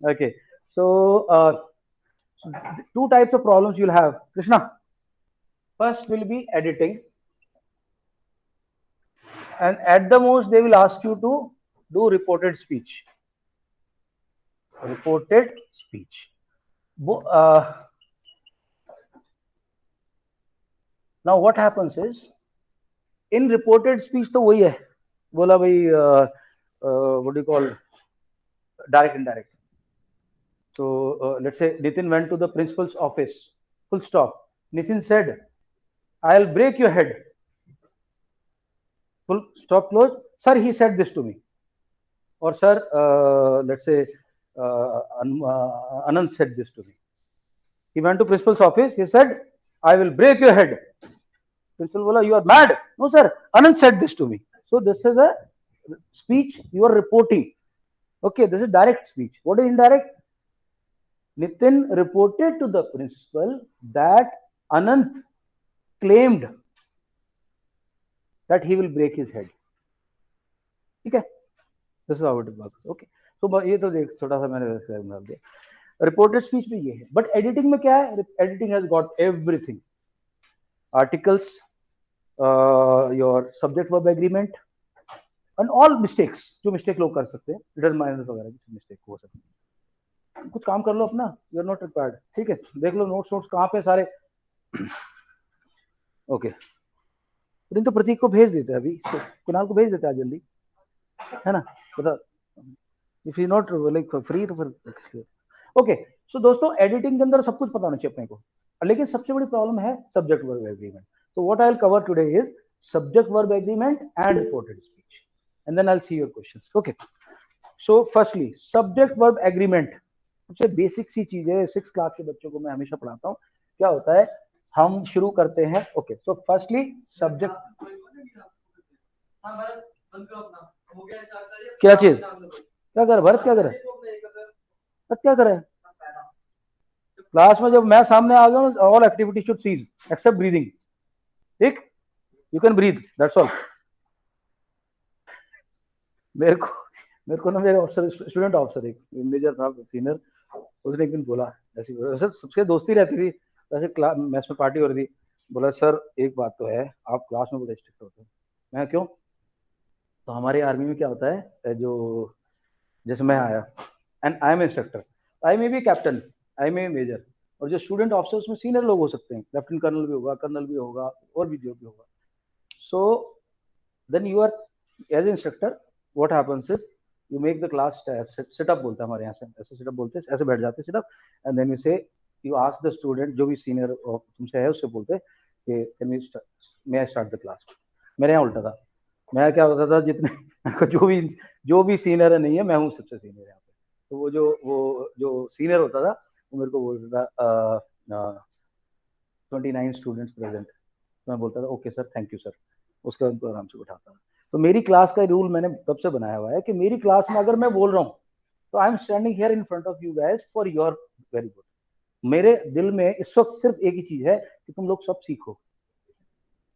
Okay, so two types of problems you'll have, Krishna. First will be editing, and at the most they will ask you to do reported speech. Reported speech. Now what happens is, in reported speech तो वही है, बोला भाई what do you call, direct indirect. So let's say Nitin went to the principal's office. Full stop. Nitin said, "I'll break your head." Full stop. Close. Sir, he said this to me. Or sir, let's say Anand said this to me. He went to principal's office. He said, "I will break your head." Principal bola, "You are mad." "No, sir. Anand said this to me." So this is a speech you are reporting. Okay, this is direct speech. What is indirect? Nitin reported to the principal that Anant claimed that he will break his head. ठीक है, this is how it works. Okay, तो ये तो देख छोटा सा मैंने डाल दिया. रिपोर्टेड स्पीच में ये है, बट एडिटिंग में क्या है? Editing has got everything. Articles, your subject verb agreement and all mistakes, जो मिस्टेक लोग कर सकते हैं, रिटर्न माइनस वगैरह की मिस्टेक हो सकती है. कुछ काम कर लो अपना, यू आर नॉट रिक्वायर्ड. ठीक है, देख लो नोट्स नोट्स कहाँ पे सारे. ओके, तो प्रतीक को भेज देते हैं अभी, कुणाल को भेज देते हैं जल्दी, है ना, बता. If you not like free तो फिर ओके. सो दोस्तों, एडिटिंग के अंदर सब कुछ पता होना चाहिए अपने को, लेकिन सबसे बड़ी प्रॉब्लम है सब्जेक्ट वर्ब एग्रीमेंट. तो what I will cover today is subject verb agreement and reported speech, and then I will see your questions. Okay, so firstly subject verb agreement सबसे बेसिक सी चीज है. 6th क्लास के बच्चों को मैं हमेशा पढ़ाता हूँ. क्या होता है, हम शुरू करते हैं. ओके, सो फर्स्टली सब्जेक्ट, क्या चीज, क्या कर भरत, क्या करे भरत, क्या करे क्लास में? जब मैं सामने आ गया, all activity should cease except breathing. ठीक, you can breathe, that's all. मेरे को ना मेरे ऑफिसर, स्टूडेंट ऑफिसर, एक मेजर था सीनियर, उसने एक दिन बोला, ऐसी वैसे सबसे दोस्ती रहती थी, वैसे क्लास मैथ्स में पार्टी हो रही थी, बोला सर एक बात तो है, आप क्लास में बड़े स्ट्रिक्ट होते हैं. मैं क्यों? तो हमारे आर्मी में क्या होता है, जो जैसे मैं आया and I am instructor, I may be captain, I may major, और जो स्टूडेंट ऑफिसर उसमें सीनियर लोग हो सकते हैं, लेफ्टिनेंट कर्नल भी होगा, कर्नल भी होगा, और भी जो भी होगा. So then you are as instructor, what happens is you make the class setup, बोलते हैं हमारे यहाँ से, ऐसे सेटअप बोलते हैं, ऐसे बैठ जाते हैं setup, and then you say, you ask the student, जो भी सीनियर तुमसे है उससे बोलते कि can we may I start the class. मेरे यहाँ उल्टा था. मैं क्या होता था, जितने जो भी सीनियर है नहीं है, मैं हूँ सबसे सीनियर यहाँ पे. तो वो जो सीनियर होता था वो मेरे को बोलता था 29 स्टूडेंट्स प्रेजेंट. तो मैं बोलता था okay sir, thank you sir. उसके बाद उनको आराम से उठाता था. तो मेरी क्लास का रूल मैंने तब से बनाया हुआ है कि मेरी क्लास में अगर मैं बोल रहा हूँ तो I am standing here in front of you guys for your very good. मेरे दिल में इस वक्त सिर्फ एक ही चीज है कि तुम लोग सब सीखो.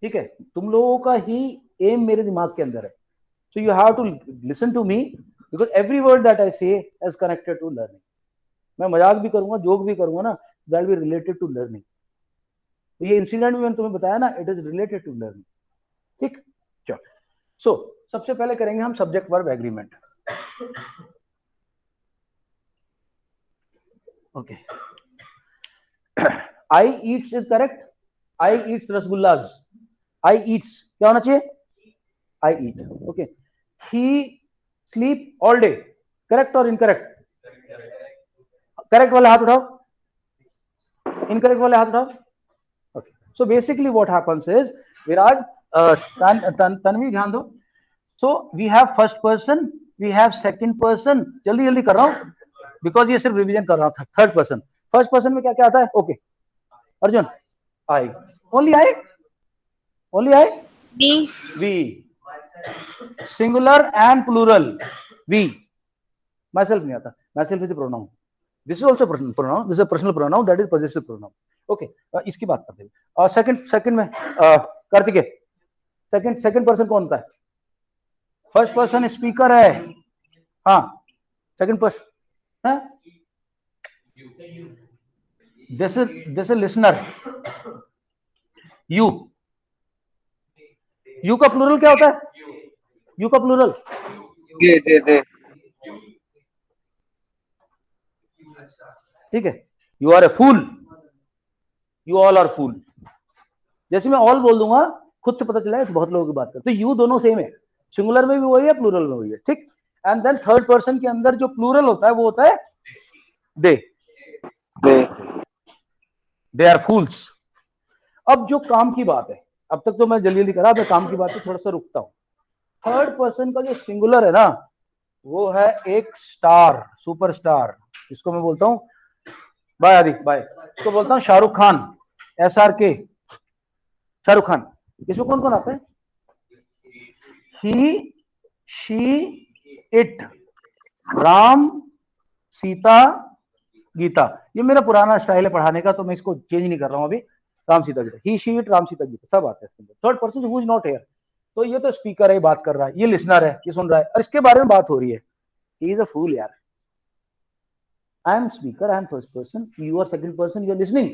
ठीक है, तुम लोगों का ही एम मेरे दिमाग के अंदर है. So you have to listen to me, because every word that I say is connected to learning. मैं मजाक भी करूंगा, जोक भी करूंगा ना, that be related to learning. तो ये इंसिडेंट भी मैंने तुम्हें बताया ना, it is related to learning. ठीक, चलो. सो सबसे पहले करेंगे हम subject verb agreement. Okay, I eats is correct. I eats rasgullas. I eats क्या होना चाहिए? I eat. Okay, he sleep all day. Correct और इनकरेक्ट? करेक्ट वाले हाथ उठाओ, इनकरेक्ट वाले हाथ उठाओ. Okay, so basically what happens is, विराज, तन्वी ध्यान दो. So we have first person, we have second person. जल्दी जल्दी कर रहा हूं बिकॉज ये सिर्फ रिवीजन कर रहा था. थर्ड पर्सन, फर्स्ट पर्सन में क्या क्या आता है? Okay, Arjun, I, only I, only I, we, singular and plural, we. Myself नहीं आता, myself is pronoun. This is also pronoun, this is personal pronoun, that is positive pronoun. Okay, इसकी बात करते हैं. और सेकंड में Kartikeya, second person कौन होता है? फर्स्ट पर्सन स्पीकर है. हाँ, सेकंड पर्सन है जैसे लिसनर, यू का प्लूरल क्या होता है? यू का प्लूरल दे ठीक है, you are a fool, you all are fool. जैसे मैं ऑल बोल दूंगा खुद से पता चला है बहुत लोगों की बात करते, तो यू दोनों सेम है, सिंगुलर में भी वही है, प्लूरल में वही है, ठीक। एंड देन थर्ड पर्सन के अंदर जो प्लूरल होता है वो होता है दे, दे आर फूल्स। अब जो काम की बात है, अब तक तो मैं जल्दी जल्दी करा, मैं काम की बात पे थोड़ा सा रुकता हूं। थर्ड पर्सन का जो सिंगुलर है ना, वो है एक स्टार, सुपर स्टार, इसको मैं बोलता हूं, बाय आदि बाय, इसको बोलता हूं शाहरुख खान, SRK, शाहरुख खान। इसमें कौन कौन आता है? ही, शी, इट, राम, सीता, गीता। ये मेरा पुराना स्टाइल है पढ़ाने का, तो मैं इसको चेंज नहीं कर रहा हूं अभी। राम सीता गीता, ही, शी, इट, राम सीता गीता सब आते हैं। Third person who is not here, तो ये तो स्पीकर है, बात कर रहा है, ये लिसनर है, ये सुन रहा है, और इसके बारे में बात हो रही है। ही इज अ फूल यार, I am speaker, I am first person, you are second person, you are listening,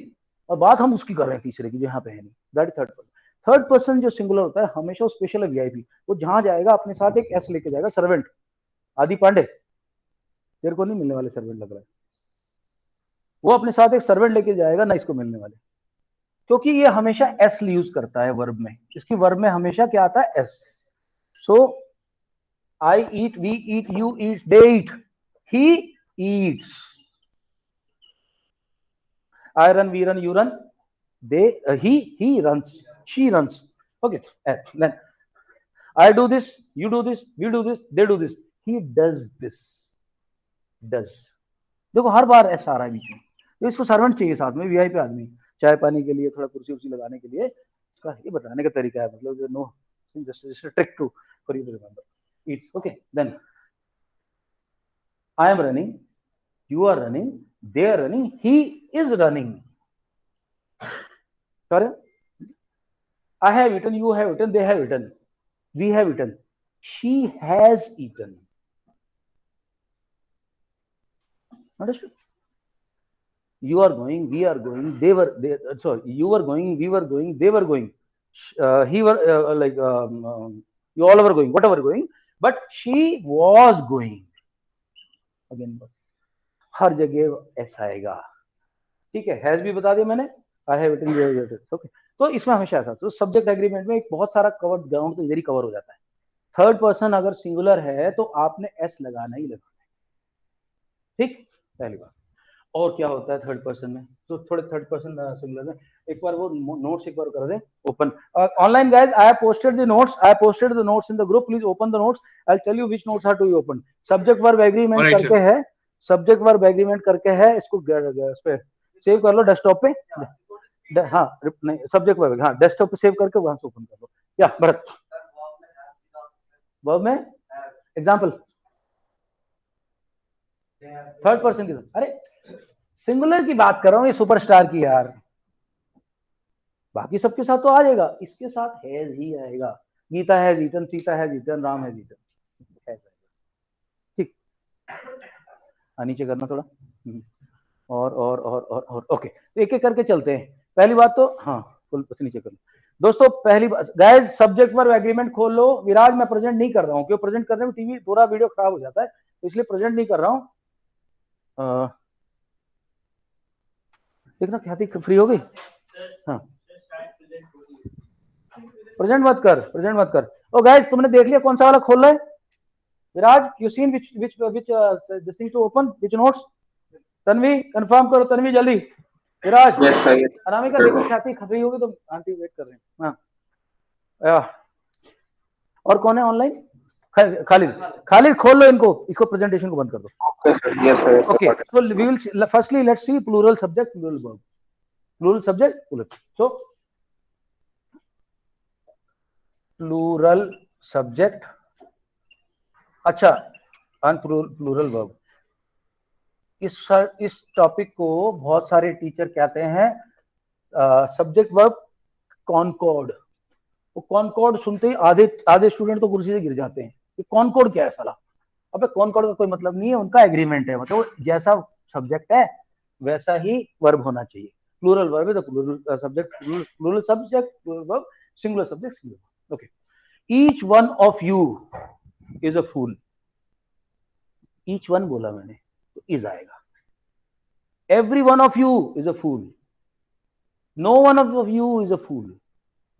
और बात हम उसकी कर रहे हैं तीसरे की, जो यहाँ पे है नहीं, that is third person. Third person जो सिंगुलर होता है हमेशा स्पेशल है, VIP, वो जहां जाएगा अपने साथ एक S लेके जाएगा, सर्वेंट। आदि पांडे, तेरे को नहीं मिलने वाले सर्वेंट लग रहा है, वो अपने साथ एक सर्वेंट लेके जाएगा ना, इसको मिलने वाले, क्योंकि ये हमेशा S यूज करता है वर्ब में, इसकी वर्ब में हमेशा क्या आता है? S। So I eat, we eat, you eat, they eat, he eats, I run, we run, you run, they, he runs, she runs. Okay, then I do this, you do this, we do this, they do this, he does this, does। देखो हर बार ऐसा आ रहा है बीच में, तो इसको servant चाहिए साथ में, VIP आदमी, चाय पानी के लिए, थोड़ा कुर्सी उर्सी लगाने के लिए, इसका ये बताने का तरीका है, मतलब no just trick to for you to remember it's. Okay, then I am running, you are running, they are running, he is running। Sorry, I have eaten, you have eaten, they have eaten, we have eaten, she has eaten। Understood? You are going, we are going, sorry, you were going, we were going, they were going, he were you all were going, whatever going, but she was going। Again, हर जगह ऐसा आएगा, ठीक है। Has भी बता दिया मैंने, I have eaten, you have eaten, okay. तो इसमें हमेशा ऐसा, तो सब्जेक्ट एग्रीमेंट में एक बहुत सारा कवर ग्राउंड तो इधर ही कवर हो जाता है। थर्ड पर्सन अगर सिंगुलर है तो आपने S लगाना ही लगाना है, ठीक, पहली बात। और क्या होता है थर्ड पर्सन में, तो थोड़े थर्ड पर्सन सिंगुलर में एक बार वो नोट्स एक बार कर दे open online guys, I have posted the notes in the group, please open the notes, I will tell you which notes are to be open. Subject verb agreement करके है, subject verb agreement करके है, इसको इस पे save कर लो desktop पे, हाँ नहीं सब्जेक्ट वर्ब, हाँ डेस्कटॉप पे सेव करके वहां से ओपन कर लो। या भरत, वर्ब में एग्जांपल थर्ड पर्सन की, अरे सिंगुलर की बात कर रहा हूँ, ये सुपरस्टार की यार, बाकी सबके साथ तो आ जाएगा, इसके साथ हैज ही आएगा। Gita has eaten, Sita has eaten, Ram has eaten, ठीक। नीचे करना थोड़ा, और ओके, एक एक करके चलते हैं। पहली बात तो हाँ फुल नीचे कर लो दोस्तों। पहली बात गाइस, सब्जेक्ट वर्ब एग्रीमेंट खोल लो। विराज मैं प्रेजेंट नहीं कर रहा हूँ, क्यों प्रेजेंट करने में टीवी पूरा वीडियो खराब हो जाता है, तो इसलिए प्रेजेंट नहीं कर रहा हूँ। देखना ख्याति फ्री हो गई, हाँ प्रेजेंट मत कर, प्रेजेंट मत कर। ओ गाइस तुमने देख लिया कौन सा वाला खोल रहा है? Viraj you seen which this thing to open, which notes? Tanvi confirm करो, तन्वी जल्दी। विराज, अनामिका देखो ख्याति फ्री होगी तो आंटी वेट कर रहे हैं। हाँ और कौन है ऑनलाइन? खालिद, खालिद खोल लो इनको, इसको प्रेजेंटेशन को बंद कर दो। Okay, so we will firstly let's see plural subject, plural verb, plural subject, plural, so plural subject, अच्छा प्लूरल वर्ब। इस टॉपिक को बहुत सारे टीचर कहते हैं सब्जेक्ट वर्ब कॉनकॉर्ड। वो कॉनकॉर्ड सुनते ही आधे स्टूडेंट तो कुर्सी से गिर जाते हैं, ये कॉनकॉर्ड क्या है साला? अबे कॉनकॉर्ड का कोई मतलब नहीं है, उनका एग्रीमेंट है, मतलब जैसा सब्जेक्ट है वैसा ही वर्ब होना चाहिए। Plural verb with plural subject, plural subject, plural verb, singular subject, singular verb. Okay, each one of you is a fool. Each one बोला मैंने तो इज आएगा। Every one of you is a fool. No one of you is a fool.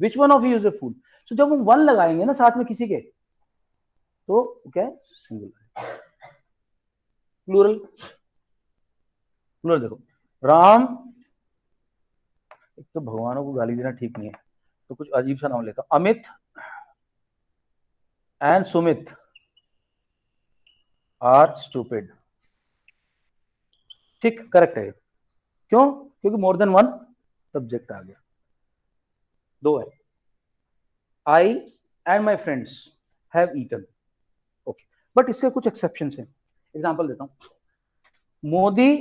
Which one of you is a fool. तो जब हम one लगाएंगे ना साथ में किसी के, तो क्या है, सिंगुलर। प्लूरल, प्लूरल देखो, राम, एक तो भगवानों को गाली देना ठीक नहीं है, तो कुछ अजीब सा नाम लेता हूं, Amit and Sumit are stupid. ठीक, करेक्ट है। क्यों? क्योंकि मोर देन वन सब्जेक्ट आ गया, दो है। I and my friends have eaten. Okay, but इसके कुछ एक्सेप्शन हैं। एग्जाम्पल देता हूं, Modi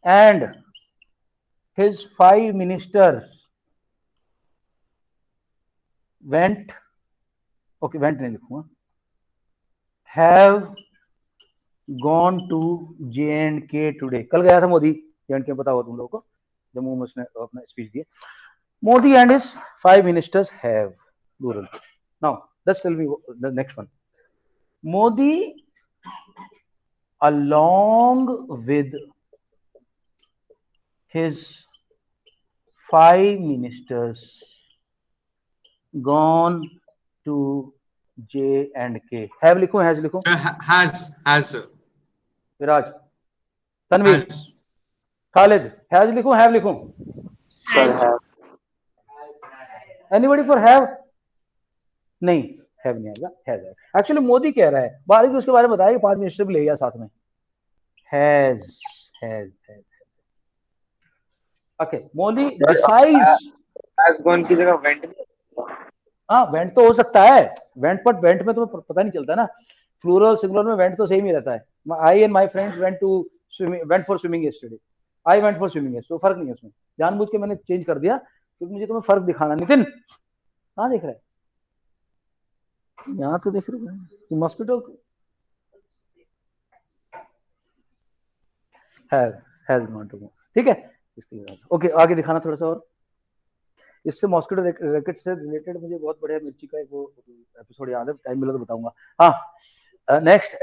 and his 5 ministers went, okay went नहीं लिखूंगा, have gone to J&K today. कल गया था मोदी J&K, पता हो तुम लोगों को, जम्मू में उसने अपना स्पीच दिया। Modi and his 5 ministers have, plural. Now let's tell me the next one, Modi along with his 5 ministers gone to J&K। Have लिखूं, हैज लिखूं? has sir, Viraj, Tanveer, has Khalid, has लिखूं, हैव लिखूं? सर है। Anybody for have? नहीं, have नहीं आएगा, has आएगा। Actually Modi कह रहा है, बारीक उसके बारे में बताया कि 5 मिनिस्टर भी ले गया साथ में। Has, has, has. Okay, Modi decides, has gone की जगह वेंट। हाँ वेंट तो हो सकता है, वेंट, बट वेंट में तो पता नहीं चलता ना, प्लूरल सिंगुलर में वेंट तो सेम ही रहता है। I and my friends went to swimming, went for swimming yesterday, I went for swimming yesterday, तो फर्क नहीं है उसमें। जानबूझ के मैंने चेंज कर दिया क्योंकि मुझे तुम्हें फर्क दिखाना। नितिन कहाँ देख रहा है? यहाँ तो देख रहे हो मॉस्किटो हैज गॉन टू, ठीक है। इसके लिए ओके, आगे दिखाना थोड़ा सा और। इससे मॉस्किटो रैकेट से रिलेटेड मुझे बहुत बढ़िया मिर्ची का एक वो एपिसोड याद है, टाइम मिला तो बताऊंगा। हाँ, नेक्स्ट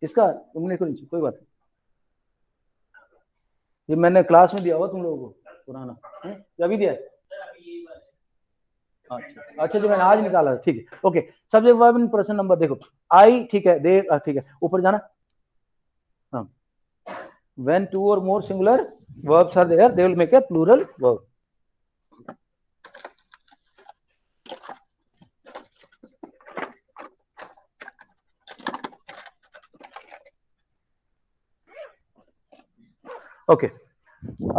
इसका तुमने कोई बात नहीं, ये मैंने क्लास में दिया हुआ तुम लोगों को पुराना, अभी दिया है? अच्छा अच्छा, जो मैंने आज निकाला था, ठीक है। Okay, subject verb in person number देखो, आई, ठीक है, दे, ठीक है, ऊपर जाना। हाँ, when two or more singular verbs are there, they will make a plural verb. Okay,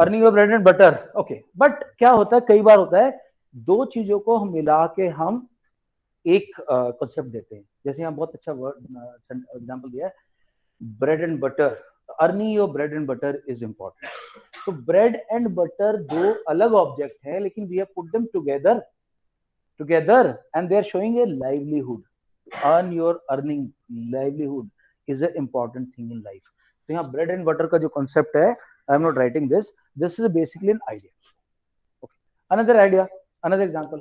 earning your bread and butter. Okay, but क्या होता है, कई बार होता है दो चीजों को हम मिला के हम एक कॉन्सेप्ट देते हैं। जैसे यहाँ बहुत अच्छा वर्ड एग्जांपल दिया है, bread and butter. Earning your bread and butter is important. तो ब्रेड एंड बटर दो अलग ऑब्जेक्ट है, लेकिन we have put them together and they are showing a livelihood. Earn your earning, livelihood is an important thing in life. तो यहाँ bread and butter का जो concept है, I am not writing this is basically an idea. Okay, another idea, another example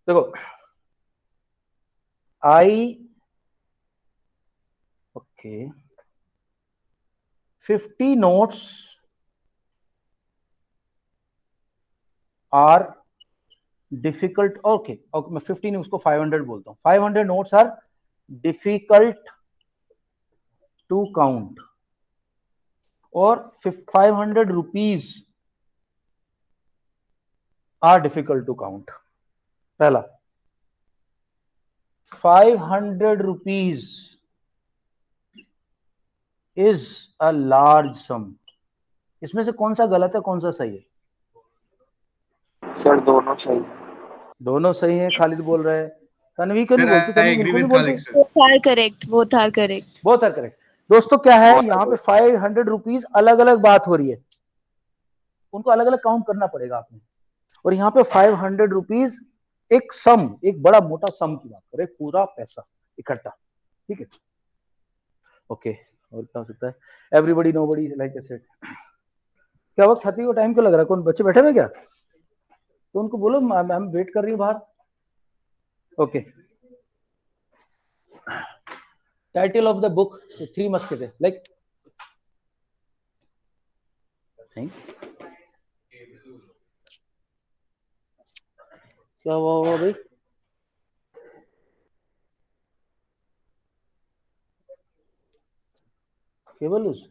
देखो, आई, okay, 50 notes are difficult, okay, okay, मैं 50 नहीं उसको 500 बोलता हूँ। 500 notes are difficult to count, और 500 rupees are difficult to count। पहला, 500 rupees is a large sum। इसमें से कौन सा गलत है, कौन सा सही है? सर दोनों सही। दोनों सही है, खालिद बोल रहे हैं। तन्वी क्यों नहीं sir, बोलती? I तन्वी agree बिल्कुल नहीं with बोलती। Khalik sir. Both are correct. Both are correct. बहुत है करेक्ट। दोस्तों क्या है, यहाँ पे 500 रुपीज अलग अलग बात हो रही है, उनको अलग अलग काउंट करना पड़ेगा आपने। और यहाँ पे 500 रुपीज एक सम, एक बड़ा मोटा सम की बात करें, पूरा पैसा इकट्ठा, ठीक है। ओके, और क्या हो सकता है? Everybody nobody like I said. क्या वक्त छाती को टाइम क्यों लग रहा है? कौन बच्चे बैठे हुए क्या? तो उनको बोलो मैम वेट कर रही हूँ बाहर। Okay, title of the book three musketeer, like नहीं क्या हुआ भाई? Cable loose?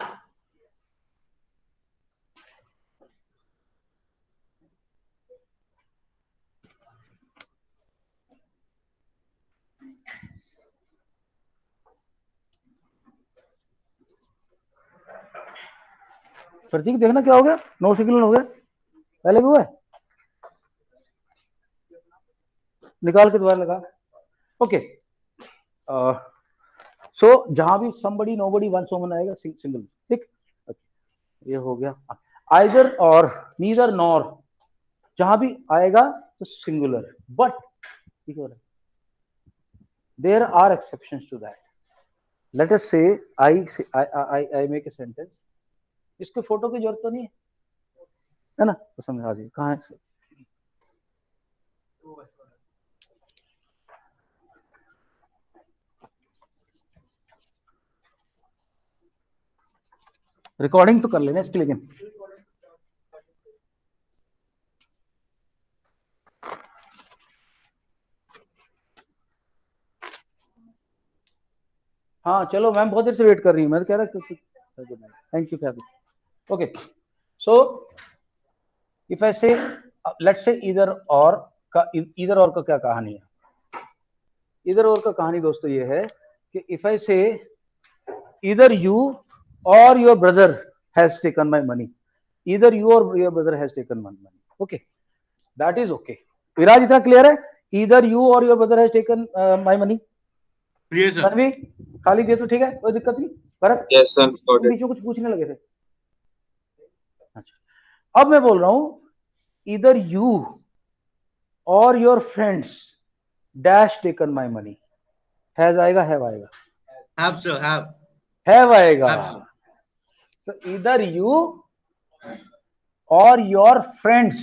फर्जी की देखना क्या हो गया, नो सिग्नल हो गया, पहले भी हुआ है, निकाल के दोबारा लगा। ओके, सो जहां भी समबडी नोबडी वन सोमन आएगा सिंगल, ठीक, ये हो गया। आइदर और, नीदर नॉर, जहां भी आएगा तो singular, but there are exceptions to that. Let us say I make a sentence, इसके फोटो की जरूरत तो नहीं है ना, तो समझा दी कहाँ है। रिकॉर्डिंग तो कर लेना इसकी, लेकिन हाँ चलो मैम बहुत देर से वेट कर रही हूँ, मैं तो कह रहा thank you कैबी। Okay, so if I से लेट्स से इधर और का क्या कहानी है? इधर और का कहानी दोस्तों ये है कि इफ आई से either you or your brother has taken my money, either you or your brother has taken my money, okay, that is okay। विराज इतना क्लियर है? either you or your brother has taken my money। Yes sir। Tanvi खाली दे तो ठीक है, कोई दिक्कत नहीं। Bharat Yes, sir. Got it. बीच में कुछ पूछने लगे थे। अच्छा, अब मैं बोल रहा हूं either you or your friends dash taken my money, has आएगा, have आएगा, Have sir, have। have आएगा। Have sir। so either you or your friends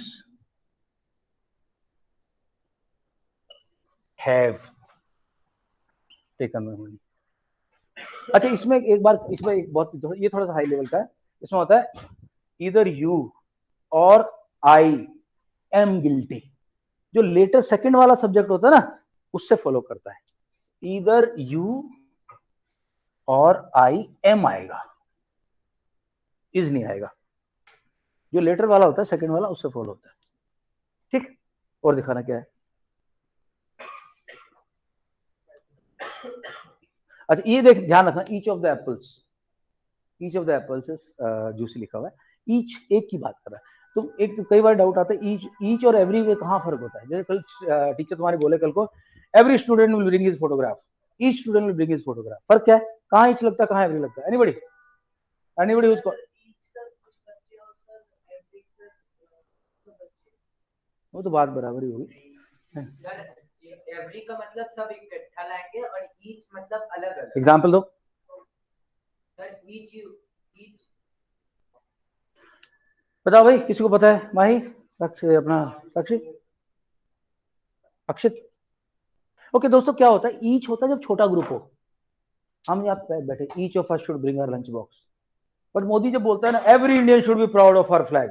have taken my money। अच्छा, इसमें एक बार, इसमें एक बहुत, ये थोड़ा सा हाई लेवल का है। इसमें होता है either you or I am guilty, जो लेटर सेकंड वाला सब्जेक्ट होता है ना, उससे फॉलो करता है। either you or I am आएगा, is नहीं आएगा। जो लेटर वाला होता है सेकंड वाला, उससे फॉलो होता है, ठीक। और दिखाना क्या है? अच्छा, ये देख, ध्यान रखना, each of the apples, each of the apples is juicy लिखा हुआ है, ईच एक की बात कर रहा है। तो एक कई बार डाउट आता है ईच और एवरी में कहाँ फर्क होता है? जैसे कल टीचर तुम्हारे बोले कल को every student will bring his photograph, each student will bring his photograph, फर्क क्या है? कहाँ ईच लगता है, कहाँ एवरी लगता है? एनीबडी उसको, वो तो बात बराबर ही होगी। एवरी का मतलब सब इकट्ठा लाएंगे और ईच मतलब अलग अलग। एग्जाम्पल दो सर, ईच बताओ भाई, किसी को पता है? माही, अपना साक्षी, अक्षित। ओके दोस्तों, क्या होता है? ईच होता है जब छोटा ग्रुप हो। हम यहाँ पे बैठे, each of us should bring our lunch box, but Modi जब बोलता है ना every Indian should be proud of our flag,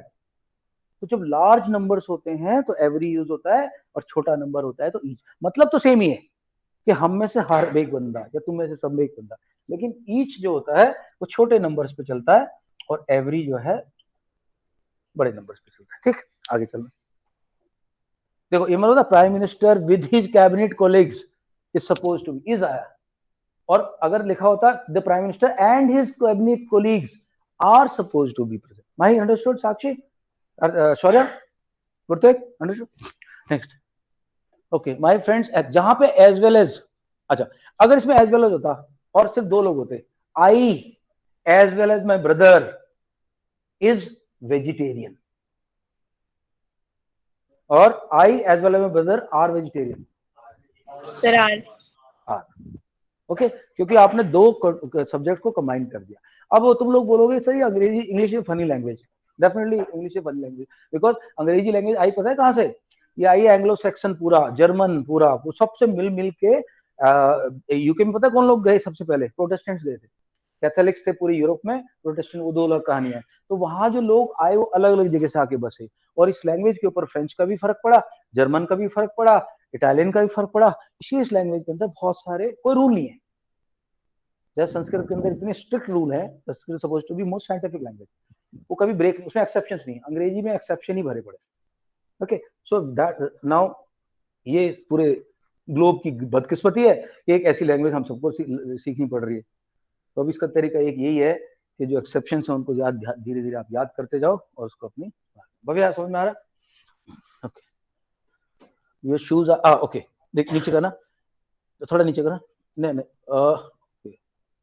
तो जब लार्ज नंबर्स होते हैं तो एवरी यूज होता है, और छोटा नंबर होता है तो ईच। मतलब तो सेम ही है कि हम में से हर एक बंदा या तुम में से सब में एक बंदा, लेकिन ईच जो होता है वो छोटे नंबर्स पे चलता है, और एवरी जो है बड़े नंबर्स पे चलता है, ठीक। आगे चलना, देखो ये मतलब prime minister with his cabinet colleagues is suppose to be, is आया, और अगर लिखा होता the prime minister and his cabinet colleagues are suppose to be present. My understood? Sakshi, Shaurya, Gurtej, understood? Next, okay my friends, जहां पे एज वेल एज, अच्छा अगर इसमें एज वेल एज होता और सिर्फ दो लोग होते, I as well as my brother is vegetarian, और I as well as my brother are vegetarian. Sir, R. R, okay, क्योंकि आपने दो सब्जेक्ट को कंबाइन कर दिया। अब वो तुम लोग बोलोगे सर ये अंग्रेजी English is funny language. Definitely English is funny language, because अंग्रेजी लैंग्वेज आई पता है कहाँ से? ये आई एंग्लो सेक्शन पूरा, जर्मन पूरा, वो सबसे मिल मिल के यूके में पता है कौन लोग गए सबसे पहले? प्रोटेस्टेंट्स गए थे, कैथोलिक्स थे पूरे यूरोप में, प्रोटेस्टेंट वो दो अलग कहानी है। तो वहां जो लोग आए वो अलग अलग जगह से आके बसे, और इस लैंग्वेज के ऊपर फ्रेंच का भी फर्क पड़ा, जर्मन का भी फर्क पड़ा, इटालियन का भी फर्क पड़ा। इसी इस लैंग्वेज के अंदर बहुत सारे कोई रूल नहीं है, जैसे संस्कृत के अंदर इतने स्ट्रिक्ट रूल है, Sanskrit suppose to be most scientific language, वो कभी ब्रेक, उसमें एक्सेप्शंस नहीं, अंग्रेजी में एक्सेप्शन ही भरे पड़े। ओके, सो दैट नाउ ये पूरे ग्लोब की बदकिस्मती है कि एक ऐसी लैंग्वेज हम सबको सीखनी पड़ रही है। तो अब इसका तरीका एक यही है कि जो एक्सेप्शन है उनको याद धीरे धीरे आप याद करते जाओ और उसको अपनी भव्य समझ में आ रहा? ओके, योर शूज ओके, देख नीचे करना, तो थोड़ा नीचे करना, नहीं नहीं,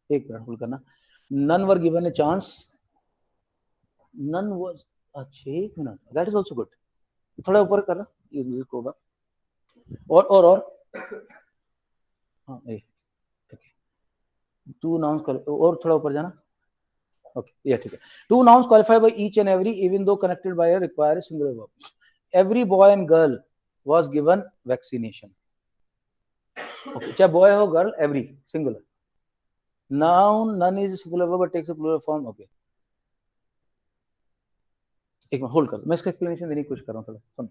एक मिनट होल्ड करना। None were given a chance, none was, अच्छा एक minute, that is also good, थोड़ा ऊपर करना ये को होगा, और हाँ ए टू नाउन्स और थोड़ा ऊपर जाना। ओके ये ठीक है। Two nouns qualified by each and every even though connected by a require singular verb. Every boy and girl was given vaccination. Okay, चाहे बॉय हो girl, every singular. Noun none is singular verb but takes a plural form. Okay एक minute hold कर, मैं इसका explanation देने की कोशिश कर रहा हूं, थोड़ा सुन।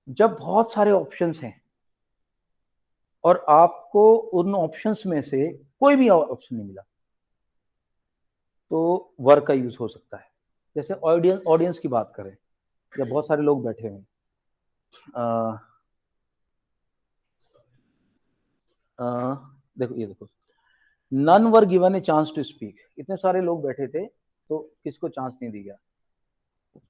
जब बहुत सारे ऑप्शंस हैं और आपको उन ऑप्शंस में से कोई भी ऑप्शन नहीं मिला, तो वर्ब का यूज हो सकता है। जैसे ऑडियंस की बात करें, जब बहुत सारे लोग बैठे हैं, देखो ये देखो, none were given a chance to speak, इतने सारे लोग बैठे थे तो किसको चांस नहीं दिया गया,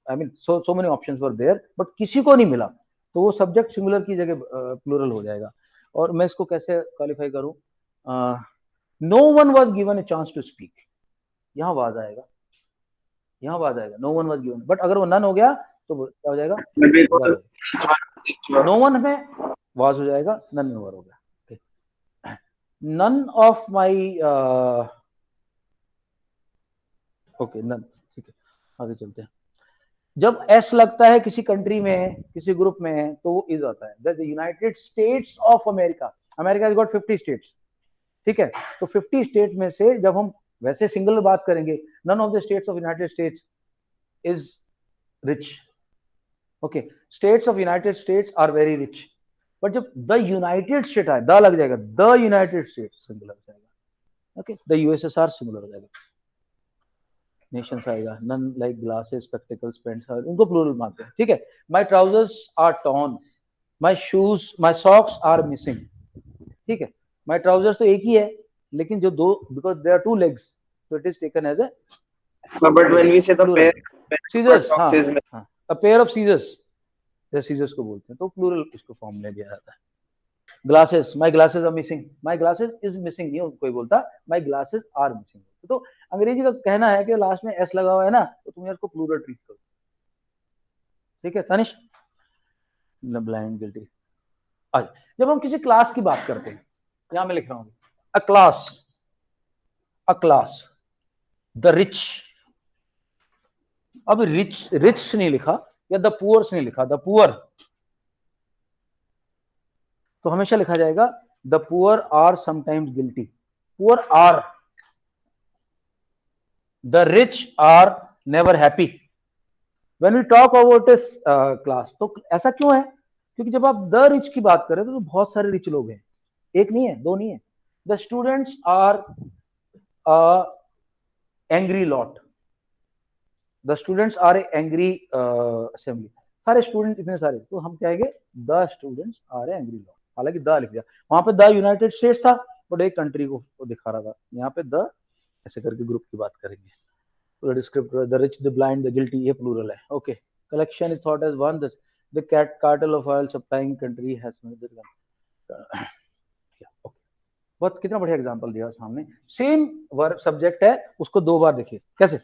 I mean so many options were there but किसी को नहीं मिला, तो वो सब्जेक्ट सिंगुलर की जगह प्लूरल हो जाएगा। और मैं इसको कैसे क्वालिफाई करूं? No one was given a chance to speak, यहां वाज आएगा, यहां वाज आएगा, no one was given, but अगर वो नन हो गया तो क्या हो जाएगा? नो वन में वाज हो जाएगा, नन में वर हो गया। None of my, okay none, ठीक है आगे चलते हैं। जब एस लगता है किसी कंट्री में, किसी ग्रुप में, तो वो इज आता है। The United states of America, America has got 50 states, ठीक है, तो 50 स्टेट में से जब हम वैसे सिंगल बात करेंगे, none of the states of United States is rich. Okay, states of United States are very rich, but जब द यूनाइटेड स्टेट आए, द लग जाएगा, द यूनाइटेड स्टेट्स सिंगुलर हो जाएगा। ओके, द यूएसएसआर सिंगुलर हो जाएगा, नेशंस आएगा, none like glasses spectacles pants, उनको प्लूरल मानते हैं, ठीक है। My trousers are torn, my shoes my socks are missing, ठीक है। माय ट्राउजर्स तो एक ही है, लेकिन जो दो, because there are two legs, so it is taken as a But when we say the plural. pair scissors, socks is हाँ, a pair of scissors, जैसे scissors को बोलते हैं, तो प्लूरल इसको फॉर्म में दिया जाता है। Glasses, my glasses are missing, my glasses is missing नहीं कोई बोलता, माय ग्लासेस आर मिसिंग। तो अंग्रेजी का कहना है कि लास्ट में एस लगा हुआ है ना, तो तुम इसको प्लूरल ट्रीट करो, ठीक है। Tanish, blind guilty. जब हम किसी क्लास की बात करते हैं, यहां मैं लिख रहा हूं अ class, a class, the rich, अब रिच रिच नहीं लिखा या द पुअर्स नहीं लिखा, द पुअर, तो हमेशा लिखा जाएगा the poor are sometimes guilty, poor are, the rich are never happy. When we talk about this class, तो ऐसा क्यों है? क्योंकि जब आप द रिच की बात करें तो बहुत सारे रिच लोग हैं, एक नहीं है, दो नहीं है। The students are angry lot, the students are angry assembly, सारे स्टूडेंट इतने सारे, तो हम कहेंगे the students are angry lot, हालांकि द लिख दिया, वहां पे द यूनाइटेड स्टेट्स था बट एक कंट्री को दिखा रहा था, यहाँ पे द ऐसे करके ग्रुप की बात करेंगे। Descriptor, the rich, the blind, the guilty, ये प्लूरल है। Okay, collection is thought as one, the cat cartel of oil supplying country has बहुत, कितना बढ़िया एग्जांपल दिया सामने। सेम वर्ब सब्जेक्ट है, उसको दो बार देखिए कैसे।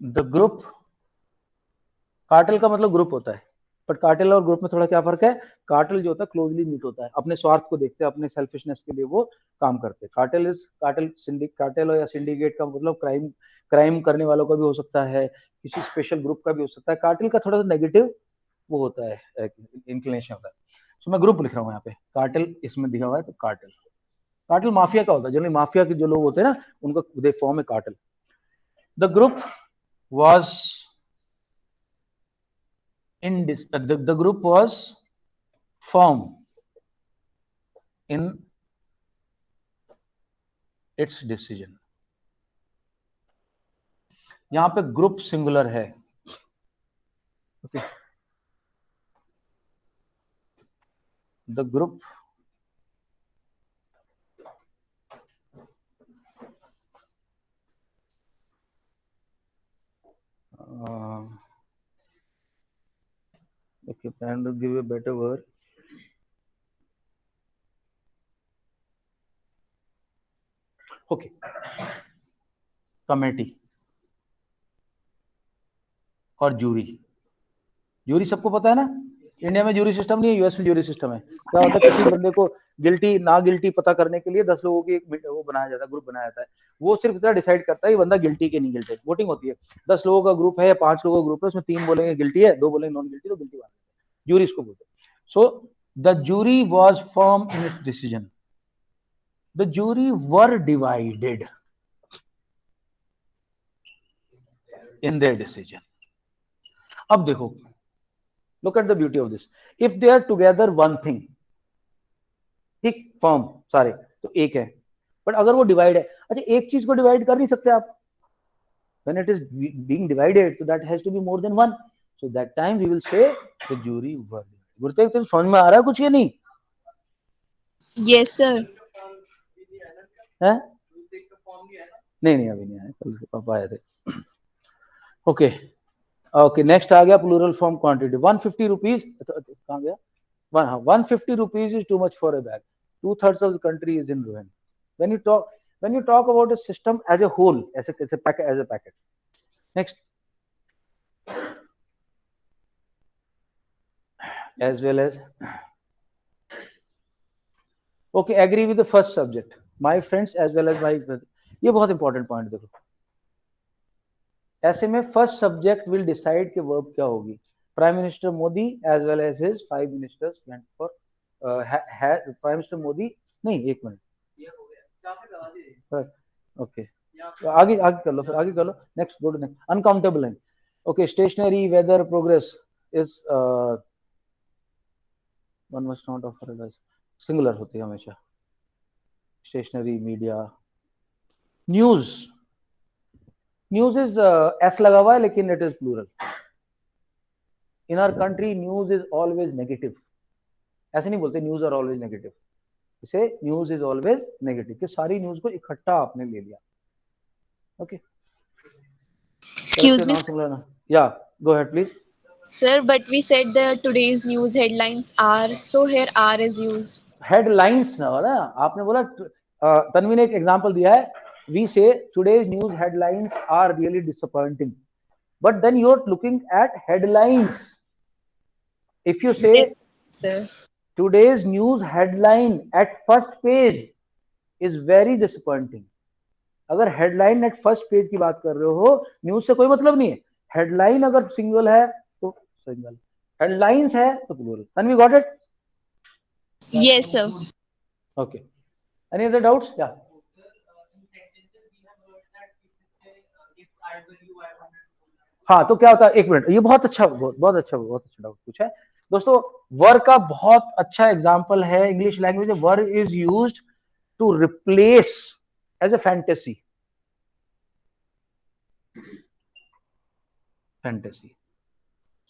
द ग्रुप, कार्टेल का मतलब ग्रुप होता है, बट कार्टेल और ग्रुप में थोड़ा क्या फर्क है, कार्टेल जो होता है क्लोजली मीट होता है, अपने स्वार्थ को देखते हैं, अपने सेल्फिशनेस के लिए वो काम करते हैं। कार्टेल या सिंडिकेट का मतलब क्राइम करने वालों का भी हो सकता है, किसी स्पेशल ग्रुप का भी हो सकता है। कार्टेल का थोड़ा सा नेगेटिव वो होता है, इंक्लिनेशन होता है। तो मैं ग्रुप लिख रहा हूँ यहाँ पे, कार्टेल इसमें दिखा हुआ है, तो कार्टेल माफिया का होता है। जनरली माफिया के जो लोग होते हैं ना, उनका दे फॉर्म है cartel. The group was the group was formed in its decision. यहां पे ग्रुप सिंगुलर है, okay. The group okay, plan to give a better word. Okay, committee और जूरी सबको पता है ना, इंडिया में जूरी सिस्टम नहीं है, यूएस में जूरी सिस्टम है। क्या होता है, किसी बंदे को गिल्टी ना गिल्टी पता करने के लिए 10 लोगों की एक वो बनाया जाता है, ग्रुप बनाया जाता है। वो सिर्फ इतना डिसाइड करता है ये बंदा गिल्टी के नहीं गिल्टी, वोटिंग होती है। 10 लोगों का ग्रुप है या 5 लोगों का ग्रुप है, उसमें 3 बोलेंगे गिल्टी है, 2 बोलेंगे नॉन गिल्टी, तो गिल्टी बना जूरी इसको बोलते हैं। So the jury was form in its decision, the jury were divided in their decision. अब देखो, look at the beauty of this, if they are together one thing, ठीक, form सारे तो एक है, बट अगर वो डिवाइड है, अच्छा एक चीज को डिवाइड कर नहीं सकते आप, when it is being divided, so that has to be more than one, so that time we will say the jury were divided। गुरुतेज तुम समझ में आ रहा है कुछ, ये नहीं Yes, sir. है? नहीं अभी नहीं आया, कल पापा आए थे। ओके ओके, नेक्स्ट आ गया प्लूरल फॉर्म क्वांटिटी। 150 रुपीज कहाँ गया, 150 rupees is too much for a bag. 2/3 of the country is in ruin. When you talk about a system as a whole, as a packet. Next, as well as, okay, agree with the first subject, my friends as well as my brother. ये बहुत important point देखो, ऐसे में first subject will decide कि verb क्या होगी। Prime minister Modi as well as his 5 ministers went for, prime minister Modi, नहीं एक मिनट, ओके आगे कर लो, फिर आगे कर लो। Next, go to next, uncountable है, okay. Stationery, weather, progress is one must not offer advice, singular होती है हमेशा। Stationery, media, news is S लगा हुआ है लेकिन it is plural. In our country news is always negative, ऐसे नहीं बोलते न्यूज आर ऑलवेज नेगेटिव, इसे न्यूज इज ऑलवेज नेगेटिव, कि सारी न्यूज को इकट्ठा आपने ले लिया, okay. Excuse me, yeah, go ahead please. sir, but we said the today's news headlines are, so here are is used. Headlines ना बोला आपने, बोला तन्वी ने एक एग्जांपल दिया है, we say today's news headlines are really disappointing, but then you are looking at headlines. If you say Sir. today's news headline at first page is very disappointing, अगर headline at first page की बात कर रहे हो, news से कोई मतलब नहीं है। हेडलाइन अगर सिंगल है तो सिंगल, हेडलाइंस है तो plural. And we got it? Yes, sir. Okay, any other doubts? या हाँ, तो क्या होता है, एक मिनट, ये बहुत अच्छा डाउट पूछा है दोस्तों। वर का बहुत अच्छा एग्जांपल है इंग्लिश लैंग्वेज में, were is used to replace as a fantasy.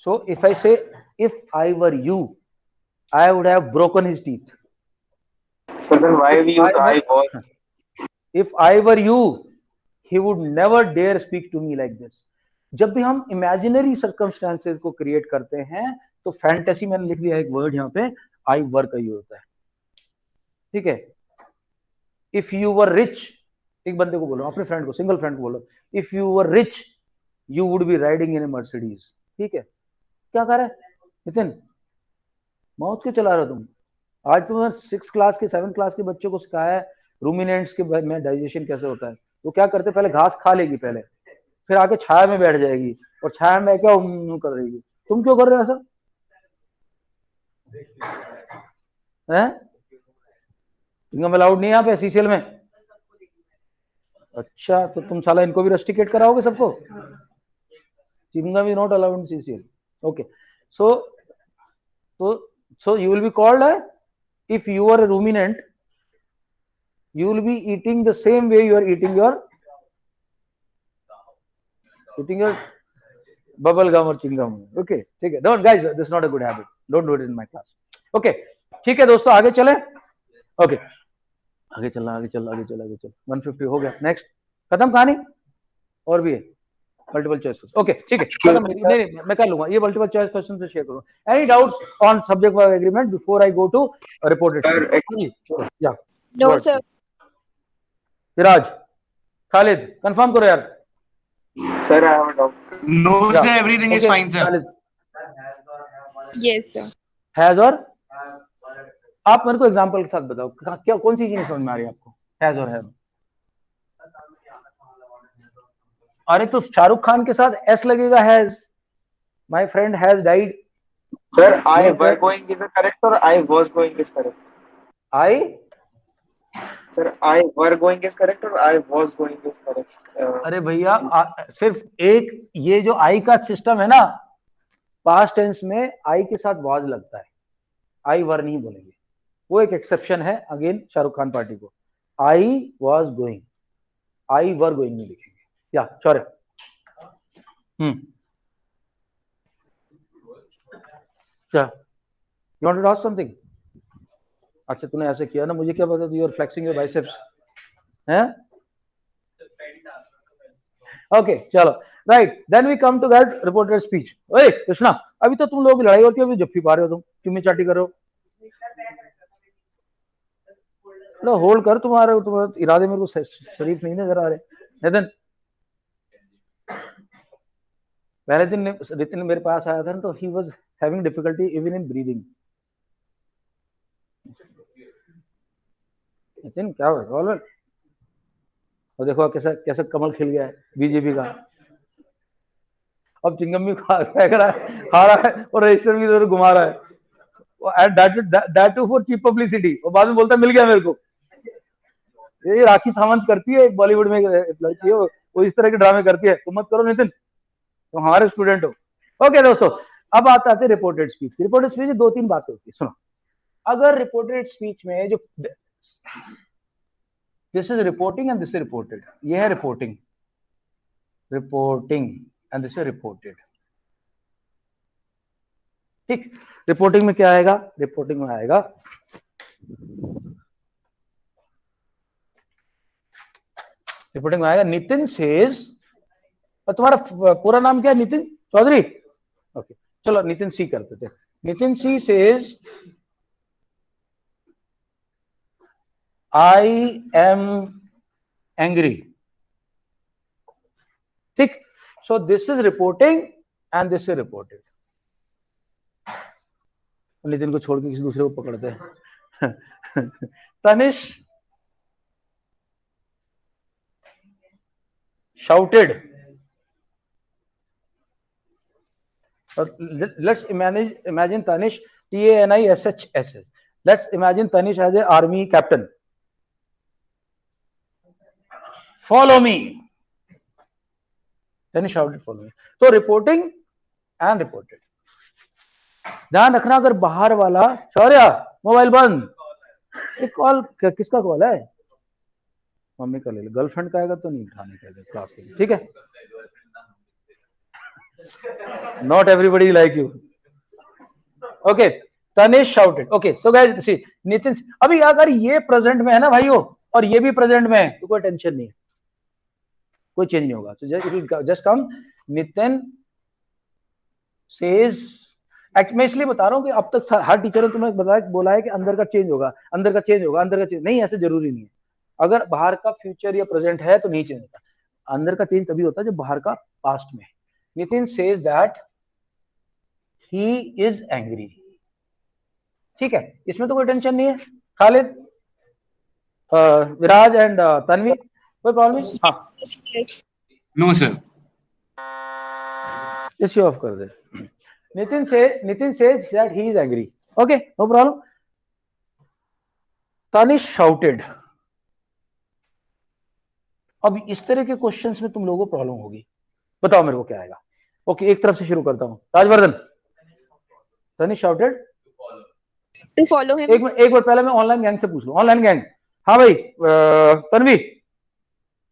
So if I say, if I were you, I would have broken his teeth. So then why we use I was? If I were you, he would never dare speak to me like this. जब भी हम imaginary circumstances को create करते हैं तो fantasy, मैंने लिख दिया एक वर्ड यहाँ पे, आई वर का यूज होता है, ठीक है। इफ यू वर रिच, एक बंदे को बोलो, अपने फ्रेंड को, सिंगल फ्रेंड को बोलो, if you were rich you would be riding in A Mercedes, ठीक है। क्या कर रहा है, नितिन माउथ क्यों चला रहे हो तुम? आज तुमने 6 क्लास के 7 क्लास के बच्चों को सिखाया है रूमिनेंट्स के में डाइजेशन कैसे होता है। तो क्या करते, पहले घास खा लेगी पहले, फिर आके छाया में बैठ जाएगी और छाया में क्या कर देगी। तुम क्यों कर रहे हो ऐसा? हैं? चिंगम अलाउड नहीं है यहाँ पे सीसीएल में? अच्छा, तो तुम साला इनको भी रेस्ट्रिकेट कराओगे सबको? Chewing gum is not allowed in CCL. Okay, so you will be called if you are a ruminant, you will be eating the same way you are eating your bubble gum or chewing gum. Okay, ठीक है, don't guys, this is not a good habit, don't do it in my class. Okay, ठीक है दोस्तों, आगे चले। Okay, आगे चल 150 हो गया। नेक्स्ट, खत्म कहानी? और भी है मल्टीपल चॉइस। ओके ठीक है, नहीं मैं कर लूंगा ये मल्टीपल चॉइस क्वेश्चन से शेयर करूंगा। Any doubts on subject verb agreement before I go to reported? या No, sir. Viraj, Khalid, confirm करो यार। Sir, I have a doubt. No, Yeah. sir, everything is Okay, fine, sir. Khalid, Yes, sir. Has और आप मेरे को example के साथ बताओ, क्या कौन सी चीज समझ में आ रही है आपको? हैज और हैव। अरे तो शाहरुख खान के साथ एस लगेगा, has. My friend has died. Sir, I were going is correct or I was going is correct? I Sir, I were going is correct or I was going is correct? अरे भैया सिर्फ एक ये जो आई का system है ना, past tense में आई के साथ वाज लगता है, आई वर नहीं बोलेंगे, वो एक एक्सेप्शन है अगेन शाहरुख खान पार्टी को। I was going, I were going नहीं लिखेंगे। या सॉरी, क्या you want to ask something? अच्छा तूने ऐसे किया ना, मुझे क्या पता, you are flexing your biceps हैं? ओके चलो, right, then we come to guys reported speech. ओए कृष्णा, अभी तो तुम लोगों की लड़ाई होती है, अभी जफ्फी पा रहे हो तुम, चुम्मी चाटी कर रहे हो। लो होल्ड कर, तुम्हारे इरादे मेरे को शरीफ नहीं नजर आ रहे। नितिन, पहले दिन नितिन मेरे पास आया था ना, तो he was having difficulty even in breathing. Nitin क्या हुआ? और देखो कैसा कैसा कमल खिल गया है बीजेपी का। अब चिंगम भी फेंक रहा है, खा रहा है और रजिस्टर भी इधर घुमा रहा है, that too for cheap publicity. और बाद में बोलता है मिल गया मेरे को। ये राखी सावंत करती है बॉलीवुड में, लड़की है वो इस तरह के ड्रामे करती है। तुम मत करो नितिन, तुम हमारे स्टूडेंट हो। ओके दोस्तों, अब आते हैं रिपोर्टेड स्पीच। रिपोर्टेड स्पीच में 2-3 बातें होती है, सुनो। अगर रिपोर्टेड स्पीच में जो this is reporting and this is reported, ये है reporting and this is reported. ठीक, रिपोर्टिंग में क्या आएगा? रिपोर्टिंग में आएगा नितिन सेज, और तुम्हारा पूरा नाम क्या है? नितिन चौधरी। ओके चलो नितिन सी करते थे। Nitin C says I am angry. ठीक, so this is reporting and this is reported. Nitin को छोड़ के किसी दूसरे को पकड़ते हैं। Tanish shouted, let's imagine Tanish, TANISH. Let's imagine Tanish as a army captain. Follow me. Tanish shouted, follow me. So reporting and reported. ध्यान रखना, अगर बाहर वाला, शौर्या मोबाइल बंद, ये कॉल किसका कॉल है? मम्मी का ले लो, गर्लफ्रेंड का आएगा तो नहीं उठाने का क्लास के लिए, ठीक है? Not everybody like you. Okay, Tanish shouted. Okay so guys see, Nitin, अभी अगर ये प्रेजेंट में है ना भाइयों, और ये भी प्रेजेंट में है, तो कोई टेंशन नहीं है, कोई चेंज नहीं होगा। तो जस्ट कम नितिन सेज। मैं इसलिए बता रहा हूँ कि अब तक हर टीचर ने तुम्हें बोला है कि अंदर का चेंज होगा, अंदर का चेंज होगा, अंदर का चेंज नहीं, ऐसे जरूरी नहीं है। अगर बाहर का फ्यूचर या प्रेजेंट है तो नहीं चेंज होता, अंदर का चेंज तभी होता है जब बाहर का पास्ट में। Nitin says that he is angry. ठीक है, इसमें तो कोई टेंशन नहीं है। खालिद, विराज एंड तन्वी, कोई प्रॉब्लम नहीं? हाँ, No, sir. इसी ऑफ कर दे। Nitin says that he is angry. Okay, no problem. Tanish shouted. अब इस तरह के क्वेश्चंस में तुम लोगों को प्रॉब्लम होगी। बताओ मेरे को क्या आएगा। ओके, एक तरफ से शुरू करता हूं। Rajvardhan, Tanish shouted To follow him. एक मिनट पहले मैं ऑनलाइन गैंग से पूछ लूं। ऑनलाइन गैंग, हाँ भाई, Tanvi,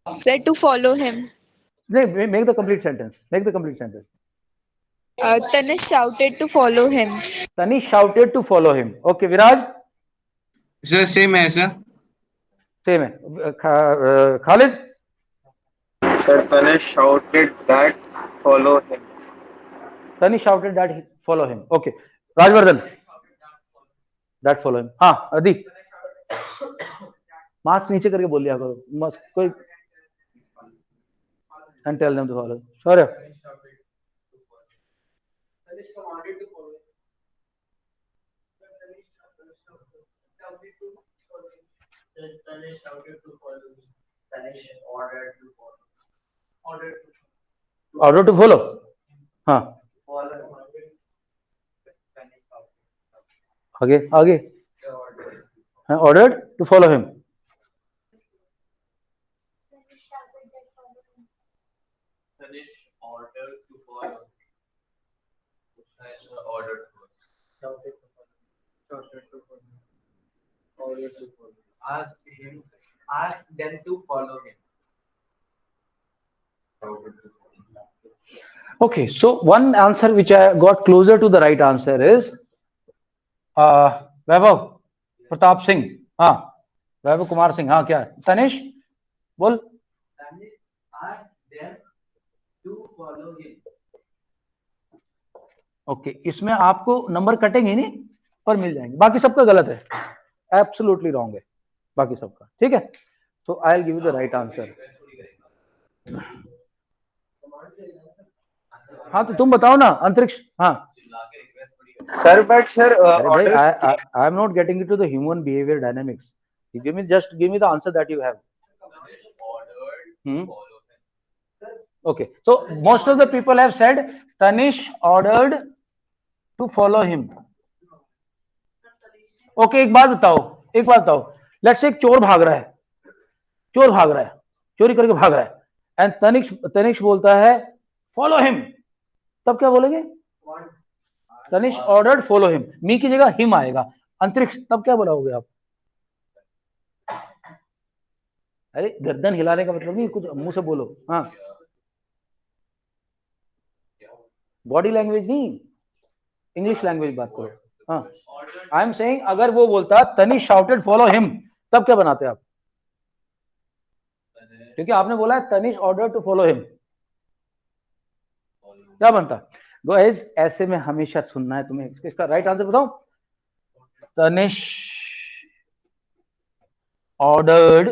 Said to follow him. नहीं, make the complete sentence. Tanish shouted to follow him. Tanish shouted to follow him. Okay, Viraj, Sir, same है sir. सेम है। Khalid, Sir, Tanish shouted that follow him. Tanish shouted that follow him. Okay, Rajvardhan, that follow him. हाँ, Adi, mask नीचे करके बोल दिया करो, मस्त कोई, and tell them to follow. Sorry, Tanish commanded to follow him. Tanish shouted to follow him. Tanish ordered to follow. Order to follow. हाँ, Follow. आगे ordered to follow him. Tanish ordered to follow. Ordered to follow. Shouted to follow. Shouted to follow. Ordered to follow. Asked them to follow him. Shouted to follow. Okay, so one answer which I got closer to the right answer is वैभव प्रताप सिंह। हाँ, वैभव कुमार सिंह। हाँ, क्या है? तनिष बोल। Tanish asked them to follow him. Okay, इसमें आपको number कटेंगे नहीं, पर मिल जाएंगे। बाकी सबका गलत है, एब्सोल्युटली रॉन्ग है बाकी सबका। ठीक है, तो I will give you the right answer. हाँ, तो तुम बताओ ना, अंतरिक्ष। हाँ Sir, but sir, अरे भाई, orders. I am not getting into the human behavior dynamics. You just give me the answer that you have. Okay, so most of the people have said Tanish ordered to follow him. Okay, एक बात बताओ, let's say एक चोर भाग रहा है, चोरी करके भाग रहा है, एंड तनिष बोलता है फॉलो हिम, तब क्या बोलेंगे? तनिष ऑर्डर्ड फॉलो हिम, मी की जगह हिम आएगा। अंतरिक्ष, तब क्या बोलोगे आप? अरे गर्दन हिलाने का मतलब नहीं, कुछ मुंह से बोलो। हाँ, बॉडी लैंग्वेज नहीं, इंग्लिश लैंग्वेज बात करो। हाँ, आई एम सेइंग अगर वो बोलता तनिष शाउटेड फॉलो हिम, तब क्या बनाते आप? क्योंकि आपने बोला है Tanish order to follow him, क्या बनता? गाइस, ऐसे में हमेशा सुनना है तुम्हें। इसका राइट आंसर बताओ। Tanish ordered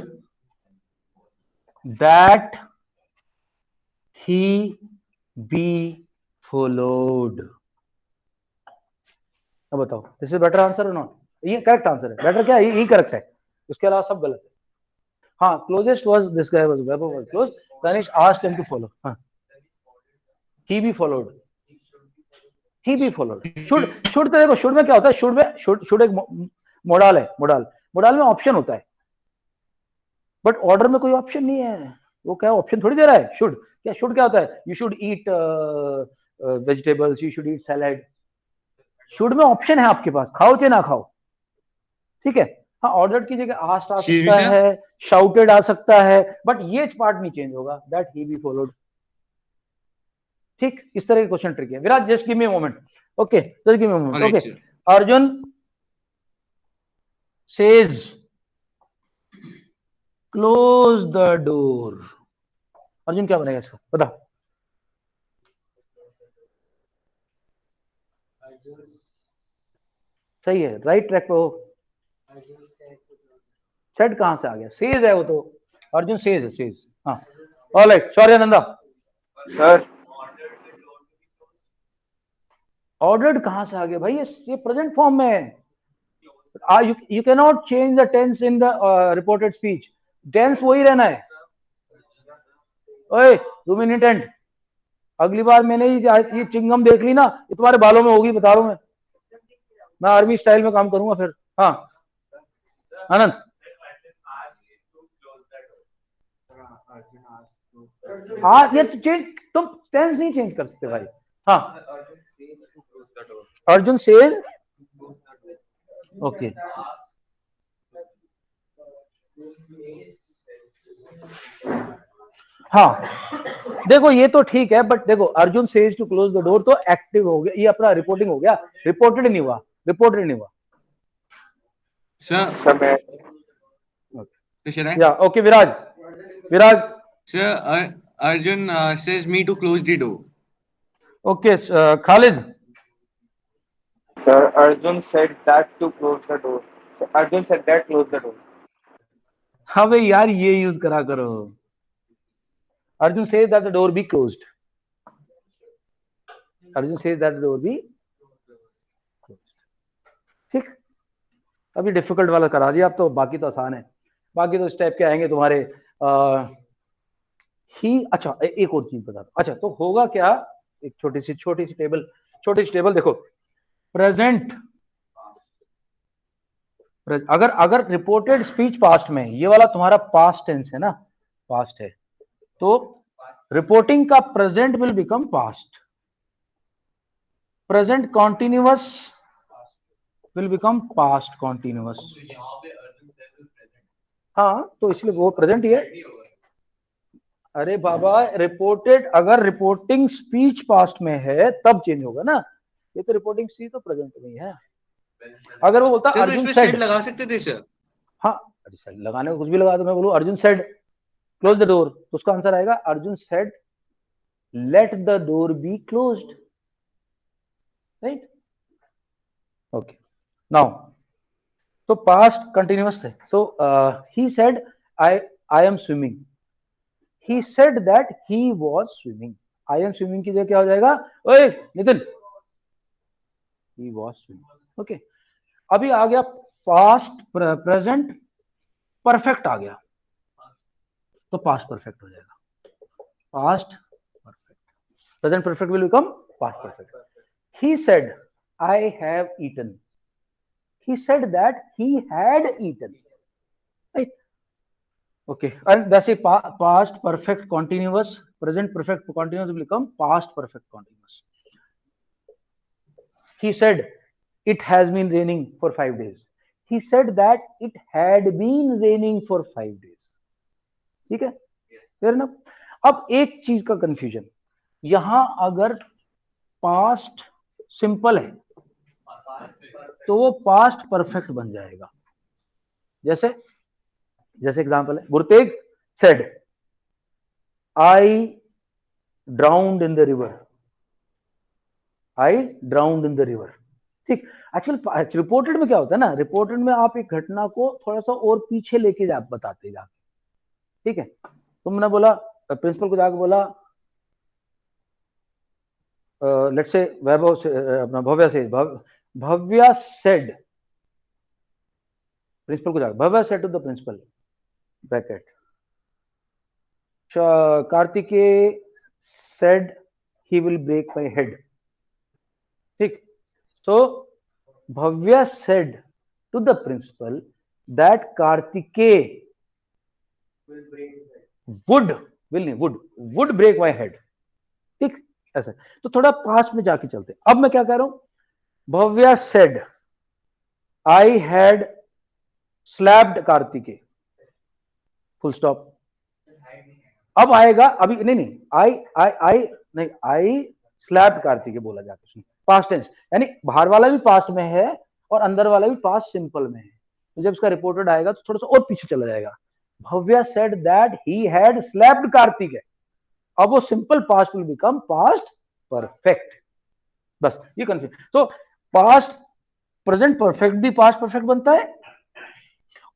that he be followed. अब बताओ, दिस इज बेटर आंसर और नॉट? ये करेक्ट आंसर है। बेटर क्या है? ये करेक्ट है, उसके अलावा सब गलत है। हाँ, closest was this guy was Vaibhav was close. Tanish asked him to follow. हाँ, ही बी फॉलोड। शुड तो देखो, शुड में क्या होता है? शुड एक मोडाल है। मोडाल में ऑप्शन होता है, बट ऑर्डर में कोई ऑप्शन नहीं है। वो क्या ऑप्शन थोड़ी दे रहा है? शुड क्या होता है? You should eat vegetables, you should eat salad. Should में ऑप्शन है आपके पास, खाओ चाहे ना खाओ। ठीक है, हाँ, ऑर्डर की जगह आस्क्ड आ सकता है, शाउटेड आ सकता है, बट ये पार्ट नहीं चेंज होगा, दैट ही बी फॉलोड। ठीक, इस तरह के क्वेश्चन ट्रिक है। Viraj, just give me a moment. Okay, just give me a moment. Okay, Arjun says close the door. Arjun क्या बनेगा इसका, बता। सही है, राइट ट्रैक पे हो। सेड कहां से आ गया? सेज है वो तो। अर्जुन सेज है, सेज। हाँ, alright, sorry Ananda. Sir, ordered कहां से आ गया भाई, ये प्रेजेंट फॉर्म में है. You cannot change the tense in the reported speech. Tense वही रहना है. ओए 2 मिनट एंड, अगली बार मैंने ये चिंगम देख ली ना, ये तुम्हारे बालों में होगी, बता रहा हूं मैं आर्मी स्टाइल में काम करूंगा फिर. हाँ आनंद. हाँ ये चेंज, तुम टेंस नहीं चेंज कर सकते भाई. हाँ अर्जुन सेज, ओके हाँ देखो ये तो ठीक है, बट देखो Arjun says to close the door तो एक्टिव हो गया, ये अपना रिपोर्टिंग हो गया, रिपोर्टेड नहीं हुआ, रिपोर्टेड नहीं हुआ. Sir, Sir, should I? या okay Viraj. Sir, Arjun says me to close the door. Okay Khalid. Sir, Arjun said that to close the door. So Arjun said that close the door. हाँ भाई यार ये use करा करो. Arjun says that the door be closed. Arjun says that the door be. ठीक, अभी difficult वाला करा दिया, अब तो बाकी तो आसान है. बाकी तो स्टेप के आएंगे तुम्हारे. ही अच्छा एक और चीज बता दो. अच्छा तो होगा क्या, एक छोटी सी टेबल देखो. प्रेजेंट, अगर रिपोर्टेड स्पीच पास्ट में, ये वाला तुम्हारा पास्ट टेंस है ना, पास्ट है, तो रिपोर्टिंग का present will become past. Present continuous will become past continuous. हाँ तो इसलिए वो प्रेजेंट ही है. अरे बाबा रिपोर्टेड, अगर रिपोर्टिंग स्पीच पास्ट में है तब चेंज होगा ना, ये तो रिपोर्टिंग स्पीच तो प्रेजेंट में ही है. अगर वो बोलता Sir, तो अर्जुन इसमें सेड, सेड लगा सकते थे सर. हाँ सेड लगाने को कुछ भी लगा दो. मैं बोलूं Arjun said close the door, तो उसका आंसर आएगा Arjun said let the door be closed. Right, okay. Now तो पास्ट कंटिन्यूअस है. So he said I am swimming. He said that he was swimming. I am swimming की जगह क्या हो जाएगा, ओए Nitin, he was swimming. Okay, अभी आ गया पास्ट प्रेजेंट परफेक्ट आ गया, तो पास्ट परफेक्ट हो जाएगा. Past perfect, present perfect will become past perfect. He said I have eaten. He said that he had eaten. Right? Okay. And that's a past perfect continuous. Present perfect continuous will become past perfect continuous. He said it has been raining for 5 days. He said that it had been raining for 5 days. ठीक है, fair enough. अब एक चीज का confusion, यहां अगर past simple है तो वो पास्ट परफेक्ट बन जाएगा. जैसे एग्जांपल है, Gurtej said I ड्राउन्ड in the river. I ड्राउन्ड in the river. ठीक, एक्चुअली रिपोर्टेड में क्या होता है ना, रिपोर्टेड में आप एक घटना को थोड़ा सा और पीछे लेके बताते जाके. ठीक है, तुमने बोला प्रिंसिपल को जाके बोला, लेट्स से वैभव से, अपना भव्या सेड, प्रिंसिपल को जाकर Bhavya said to the principal bracket Kartikeya said he will break my head. ठीक, so Bhavya said to the principal that Kartikeya would break my head. ठीक, ऐसा. तो थोड़ा पास्ट में जाके चलते. अब मैं क्या कह रहा हूं, Bhavya said I had slapped Kartikeya, full stop. अब आएगा, अभी नहीं, आई स्लैप्ड कार्तिकेय बोला जाके, सुन, पास्ट टेंस, यानी बाहर वाला भी पास्ट में है और अंदर वाला भी पास्ट सिंपल में है. तो जब इसका रिपोर्टेड आएगा तो थोड़ा सा और पीछे चला जाएगा. Bhavya said that he had slapped Kartikeya. अब वो simple past will become past perfect. बस ये कंफ्यूज. तो पास्ट प्रेजेंट परफेक्ट भी पास्ट परफेक्ट बनता है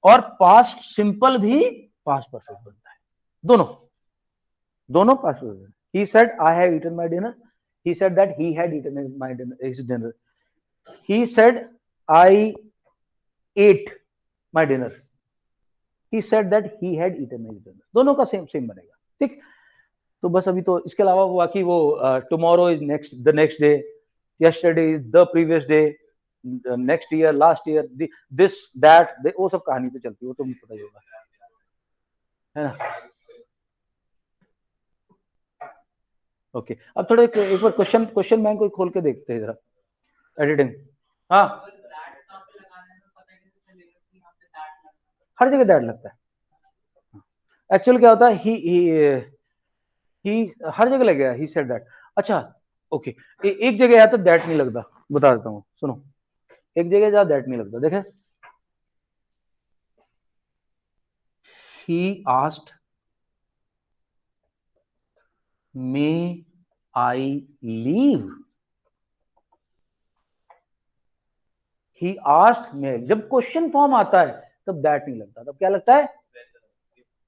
और पास्ट सिंपल भी पास्ट परफेक्ट बनता है. दोनों past perfect. He said I have eaten my dinner. he said that he had eaten his dinner. He said I ate my dinner. He said that he had eaten his dinner. दोनों का same बनेगा, ठीक। तो बस अभी तो इसके अलावा बाकी वो tomorrow is next, the next day, yesterday is the previous day, next year, last year, this that, वो सब कहानी पे चलती है, वो तो मुझे पता ही होगा, है ना। ओके, अब थोड़ा एक बार क्वेश्चन बैंक को खोल के देखते हैं जरा, एडिटिंग। हाँ, हर जगह दैट लगता है। एक्चुअली क्या होता है, ही हर जगह लगेगा, ही सेड दैट। अच्छा ओके, एक जगह आया तो दैट नहीं लगता, बता देता हूँ, सुनो। एक जगह जहाँ दैट नहीं लगता, देखे, he asked may I leave, he asked may, जब क्वेश्चन फॉर्म आता है तब दैट नहीं लगता, तब क्या लगता है,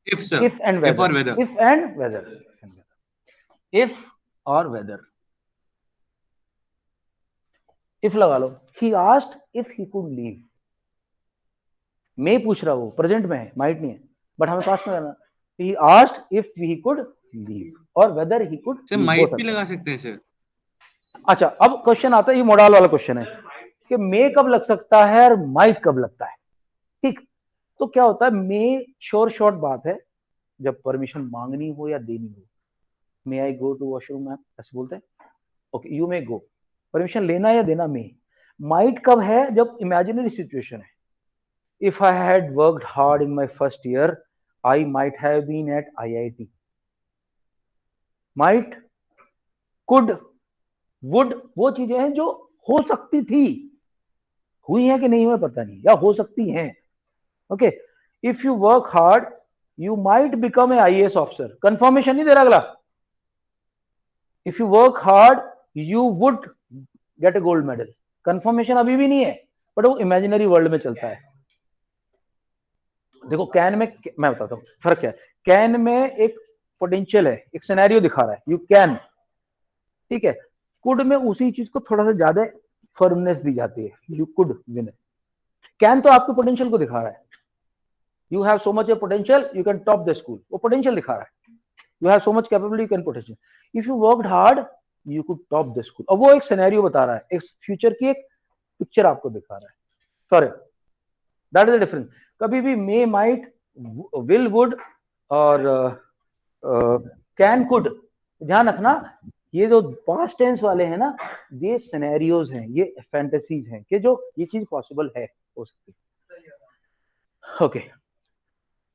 If, sir. if and whether, If or whether. if and whether, if or whether, if लगा लो, he asked if he could leave, मैं पूछ रहा, वो प्रेजेंट में है, माइट नहीं है, बट हमें पास में रहना, he asked if he could leave और whether he could sir leave, might भी लगा सकते हैं सर। अच्छा, अब क्वेश्चन आता है, ये मोडाल वाला क्वेश्चन है कि मे कब लग सकता है और माइट कब लगता है, ठीक। तो क्या होता है, मे श्योर शॉर्ट बात है, जब परमिशन मांगनी हो या देनी हो, may I go to washroom ma'am, ऐसे बोलते हैं, okay you may go, permission लेना या देना मे। माइट कब है, जब इमेजिनरी सिचुएशन है, if I had worked hard in my first year I might have been at IIT, might, could, would, वो चीजें हैं जो हो सकती थी, हुई है कि नहीं हुई पता नहीं, या हो सकती हैं, okay. If you work hard you might become a IAS officer, confirmation नहीं दे रहा अगला। If you work hard you would get A gold medal, confirmation अभी भी नहीं है, बट वो इमेजिनरी वर्ल्ड में चलता है। देखो कैन में, मैं बताता हूँ फर्क क्या है, कैन में एक पोटेंशियल है, एक सिनेरियो दिखा रहा है, यू कैन, ठीक है। कुड में उसी चीज को थोड़ा सा ज्यादा फर्मनेस दी जाती है, यू कुड विन। कैन तो आपके पोटेंशियल को दिखा रहा है, you have so much A potential you can top the school, वो पोटेंशियल दिखा रहा है, you have so much capability you can potential, if you worked hard you could top the school. अब वो एक सिनेरियो बता रहा है, एक फ्यूचर की एक पिक्चर आपको दिखा रहा है, sorry that is the difference. कभी भी मे, माइट, विल, वुड और कैन, कुड, ध्यान रखना, ये जो पास्ट टेंस वाले हैं ना, ये सिनेरियोज हैं, ये फैंटेसीज हैं कि जो ये चीज पॉसिबल है, हो सकती है, okay.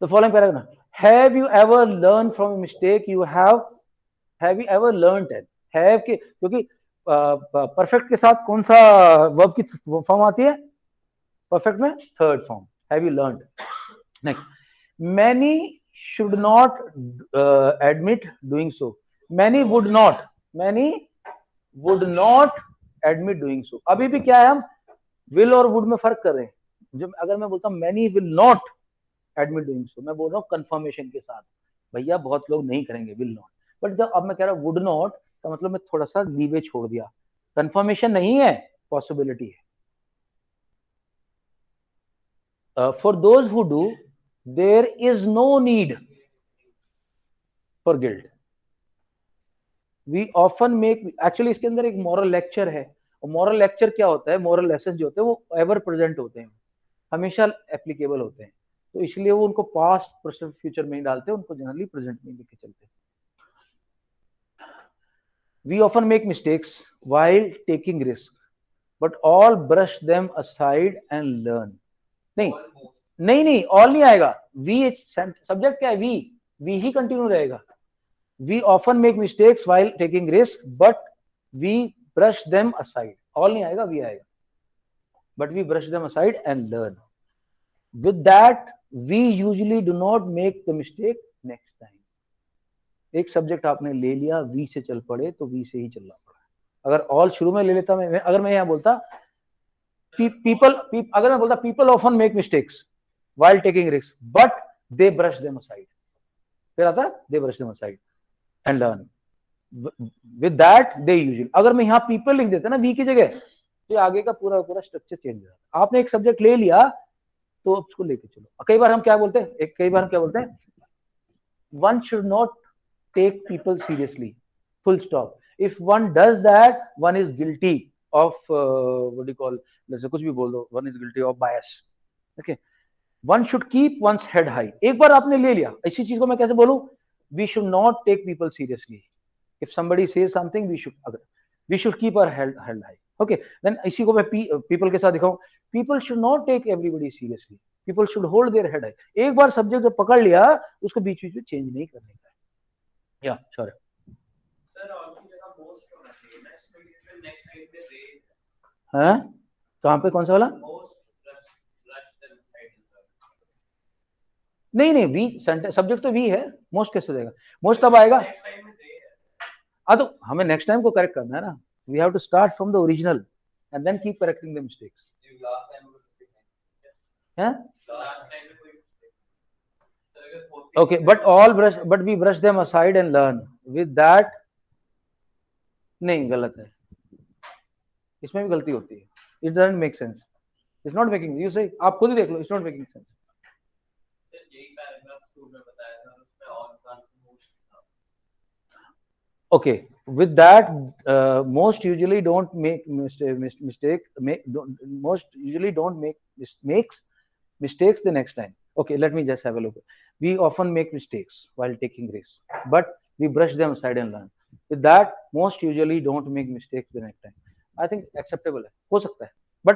The following paragraph, have you ever learned from a mistake you have you ever learned it, have के, क्योंकि परफेक्ट के साथ कौन सा वर्ब की फॉर्म आती है, परफेक्ट में third form, have you learned। Next, many should not admit doing so, many would not admit doing so। अभी भी क्या है, हम will और would में फर्क कर रहे हैं। जब अगर मैं बोलता हूँ many will not admit doing so, मैं बोल रहा हूँ कंफर्मेशन के साथ, भैया बहुत लोग नहीं करेंगे, will not, बट जब अब मैं कह रहा हूँ would not, तो मतलब मैं थोड़ा सा लीवे छोड़ दिया, कंफर्मेशन नहीं है, पॉसिबिलिटी है। For those who do there is no need for guilt, we often make, actually इसके अंदर एक मॉरल लेक्चर है, और मॉरल लेक्चर क्या होता है, मॉरल लेसन जो होते हैं वो एवर प्रेजेंट होते हैं, हमेशा एप्लीकेबल होते हैं, तो इसलिए वो उनको पास्ट, प्रेजेंट, फ्यूचर में ही डालते हैं, उनको जनरली प्रेजेंट में लेके चलते हैं। We often make mistakes while taking risk, but all brush them aside and learn। नहीं, all नहीं आएगा, we सब्जेक्ट क्या है, we ही कंटिन्यू रहेगा। We often make mistakes while taking risk, but we brush them aside, all नहीं आएगा, we आएगा, but we brush them aside and learn। With that we usually do not make the mistake next time। एक subject आपने ले लिया, we से चल पड़े तो वी से ही चलना पड़ा। अगर ऑल शुरू में ले लेता मैं, अगर मैं यहाँ बोलता अगर मैं बोलता people often make mistakes while taking risks but they brush them aside, फिर आता they brush them aside and learn। With that they usually, अगर मैं यहाँ पीपल लिख देता ना वी की जगह, तो आगे का पूरा पूरा स्ट्रक्चर चेंज हो जाता। आपने एक सब्जेक्ट ले लिया तो उसको लेके चलो। कई बार हम क्या बोलते हैं, कई बार हम क्या बोलते हैं, one should not take people seriously, full stop. If one does that, one is guilty of what do you call, जैसे कुछ भी बोल दो, one is guilty of bias. Okay, one should keep one's head high. एक बार आपने ले लिया, इसी चीज को मैं कैसे बोलूं, we should not take people seriously. If somebody says something, we should keep our head high. Okay, then इसी को मैं people के साथ दिखाऊं, people should not take everybody seriously. People should hold their head high. एक बार subject जब पकड़ लिया, उसको बीच बीच में चेंज नहीं करने का। या सॉरी सर, और की जगह मोस्ट होना चाहिए नेक्स्ट में, नेक्स्ट टाइम पे रे, हैं कहां पे, कौन सा वाला? Most rush them side. नहीं नहीं, वी सब्जेक्ट तो वी है, मोस्ट कैसे हो जाएगा? मोस्ट तब आएगा, नेक्स्ट टाइम में रे है। हाँ तो हमें नेक्स्ट टाइम को करेक्ट करना है ना, we have to start from the original and then keep correcting the mistakes. Last time में हैं लास्ट टाइम में कोई okay, but we brush them aside and learn. With that, नहीं गलत है, इसमें भी गलती होती है, it doesn't make sense, it's not making, you say, आप खुद ही देख लो, it's not making sense. यही पैराग्राफ स्कूल में बताया था, उसमें और मोस्ट था। Okay, with that, most usually don't make most usually don't make mistakes the next time. Okay, let me just have a look. We often make mistakes while taking risks, but we brush them aside and learn. With that, most usually don't make mistakes the next time. I think acceptable है, हो सकता है, but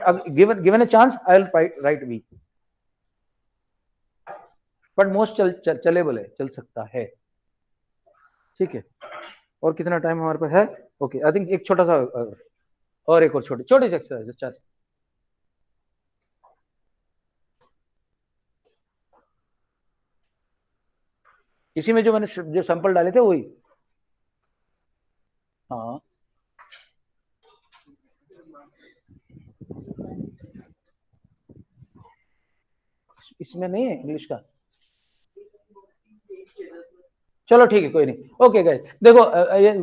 given a chance, I'll write we. But most चलेबल है, चल सकता है, ठीक है। और कितना टाइम हमारे पास है? ओके, आई थिंक एक छोटा सा और एक और छोटी सी एक्सरसाइज, चार। इसी में जो मैंने जो सैंपल डाले थे वही, हाँ इसमें नहीं है इंग्लिश का, चलो ठीक है, कोई नहीं। ओके गाइस, देखो ये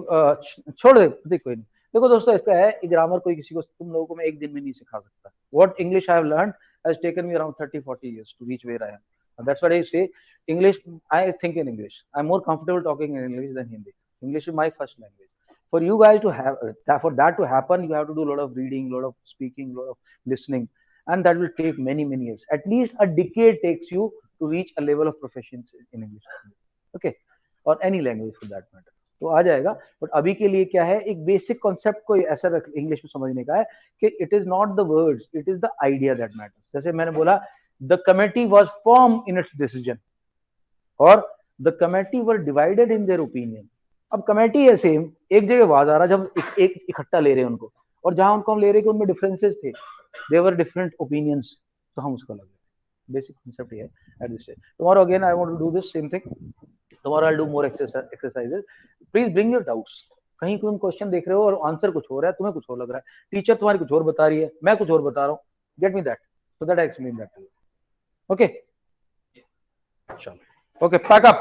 छोड़ दे, कोई नहीं। देखो दोस्तों, इसका है ग्रामर, कोई किसी को, तुम लोगों को मैं एक दिन में नहीं सिखा सकता। What English I have learned has taken me around 30-40 years to reach where I am. That's what I say. English, I think in English. I'm more comfortable talking in English than Hindi. English is my first language. For you guys to have, for that to happen, you have to do a lot of reading, a lot of speaking, a lot of listening, and that will take many years. At least a decade takes you to reach a level of proficiency in English. Okay, or any language for that matter. तो आ जाएगा, but अभी के लिए क्या है, एक basic concept को ऐसा इंग्लिश में समझने का है कि it is not the words, it is the idea that matters. जैसे मैंने बोला, the committee was firm in its decision, और the committee were divided in their opinion. अब कमेटी है सेम, एक जगह आवाज आ रहा जब एक इकट्ठा ले रहे हैं उनको, और जहां उनको हम ले रहे हैं कि उनमें डिफरेंसेस थे, देवर डिफरेंट ओपिनियंस, तो हम उसको लगे। बेसिक कॉन्सेप्ट ये है at this stage. Tomorrow again I want to do this same thing, tomorrow I'll do more exercises. Please bring your doubts. कहीं तुम क्वेश्चन देख रहे हो और आंसर कुछ हो रहा है, तुम्हें कुछ और लग रहा है, टीचर तुम्हारी कुछ और बता रही है, मैं कुछ और बता रहा हूँ, get me that so that I explain that to you. Okay, चलो, okay, pack up.